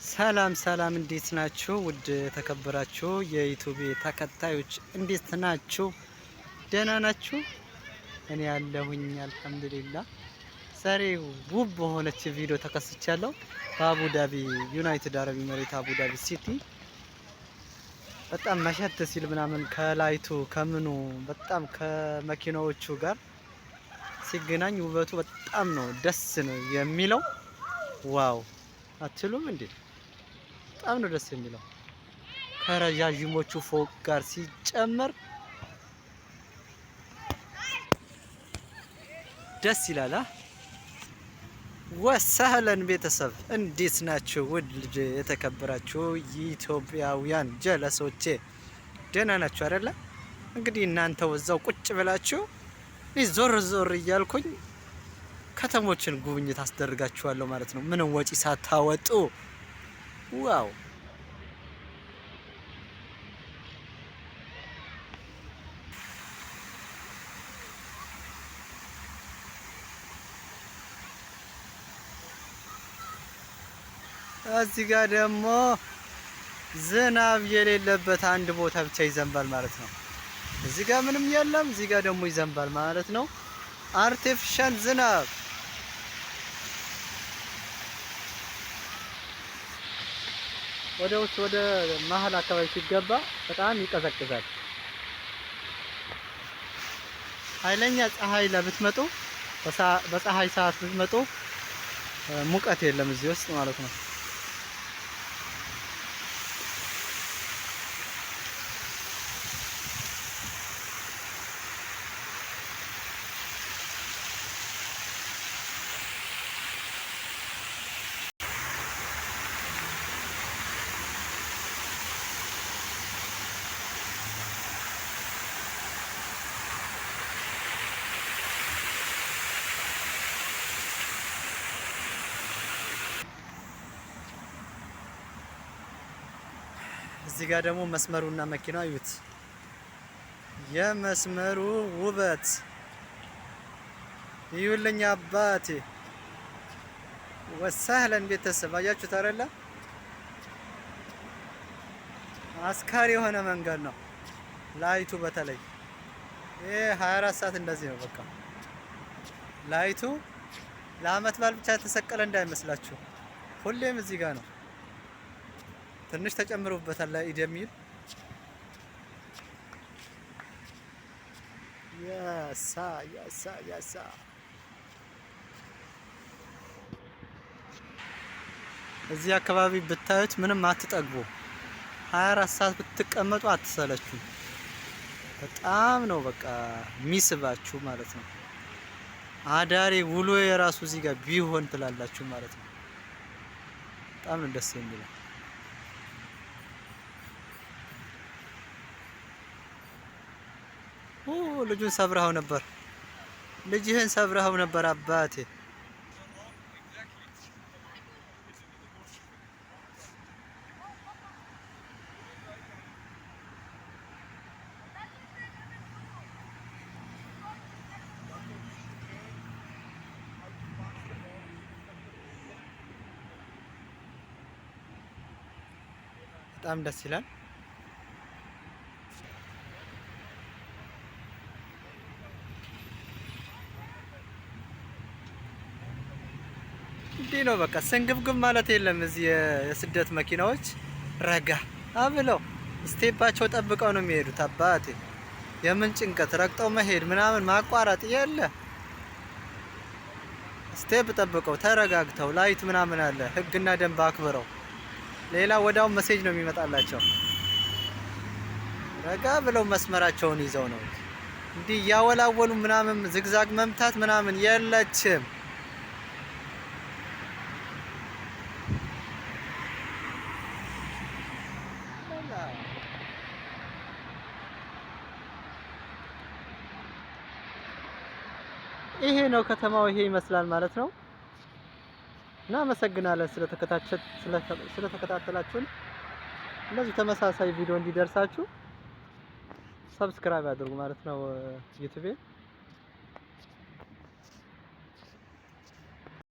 ሰላም ሰላም፣ እንዴት ናችሁ? ውድ የተከበራችሁ የዩቲዩብ ተከታዮች እንዴት ናችሁ? ደህና ናችሁ? እኔ ያለሁኝ አልሐምዱሊላህ። ዛሬ ውብ በሆነች ቪዲዮ ተከስቻለሁ። በአቡ ዳቢ ዩናይትድ አረብ ኤሚሬት አቡ ዳቢ ሲቲ በጣም መሸት ሲል ምናምን ከላይቱ ከምኑ በጣም ከመኪናዎቹ ጋር ሲገናኝ ውበቱ በጣም ነው ደስ ነው የሚለው። ዋው አትሉም እንዴ? በጣም ነው ደስ የሚለው። ከረጃጅሞቹ ፎቅ ጋር ሲጨመር ደስ ይላል። ወሰህለን ቤተሰብ እንዴት ናችሁ? ውድ ልጅ የተከበራችሁ ኢትዮጵያውያን ጀለሶቼ ደህና ናችሁ አይደለ? እንግዲህ እናንተ ወዛው ቁጭ ብላችሁ ዞር ዞር እያልኩኝ ከተሞችን ጉብኝት አስደርጋችኋለሁ ማለት ነው፣ ምንም ወጪ ሳታወጡ። ዋው እዚህ ጋር ደግሞ ዝናብ የሌለበት አንድ ቦታ ብቻ ይዘንባል ማለት ነው። እዚህ ጋር ምንም የለም፣ እዚህ ጋር ደግሞ ይዘንባል ማለት ነው። አርቲፊሻል ዝናብ ወደ ውስጥ ወደ መሀል አካባቢ ሲገባ በጣም ይቀዘቅዛል። ኃይለኛ ፀሐይ ለብትመጡ በፀሐይ ሰዓት ብትመጡ ሙቀት የለም እዚህ ውስጥ ማለት ነው። እዚህ ጋር ደግሞ መስመሩና መኪናው እዩት። የመስመሩ ውበት ይዩልኝ አባቴ። ወሰህለን ቤተሰብ አያችሁት አይደለ? አስካሪ የሆነ መንገድ ነው። ላይቱ በተለይ ይሄ 24 ሰዓት እንደዚህ ነው። በቃ ላይቱ ለአመት በዓል ብቻ የተሰቀለ እንዳይመስላችሁ፣ ሁሌም እዚህ ጋር ነው። ትንሽ ተጨምሮበታል ለኢድ የሚል ያሳ እዚህ አካባቢ ብታዩት ምንም አትጠግቡ። 24 ሰዓት ብትቀመጡ አትሰለችም። በጣም ነው በቃ የሚስባችሁ ማለት ነው። አዳሬ ውሎ የራሱ እዚህ ጋር ቢሆን ትላላችሁ ማለት ነው። በጣም ነው ደስ የሚለው። ልጁን ሰብረኸው ነበር፣ ልጅህን ሰብረኸው ነበር አባቴ። በጣም ደስ ይላል። እንዲህ ነው በቃ ስንግብግብ ማለት የለም። እዚህ የስደት መኪናዎች ረጋ አብለው ስቴፓቸው ጠብቀው ነው የሚሄዱት አባቴ። የምን ጭንቀት ረግጠው መሄድ ምናምን ማቋረጥ የለ። ስቴፕ ጠብቀው ተረጋግተው ላይት ምናምን አለ ህግና ደንብ አክብረው፣ ሌላ ወዳው መሴጅ ነው የሚመጣላቸው። ረጋ ብለው መስመራቸውን ይዘው ነው እንዲህ እያወላወሉ ምናምን ዝግዛግ መምታት ምናምን የለችም። ይሄ ነው ከተማው፣ ይሄ ይመስላል ማለት ነው። እናመሰግናለን ስለተከታተላችሁን። እንደዚህ ተመሳሳይ ቪዲዮ እንዲደርሳችሁ ሰብስክራይብ አድርጉ ማለት ነው ዩቲዩብ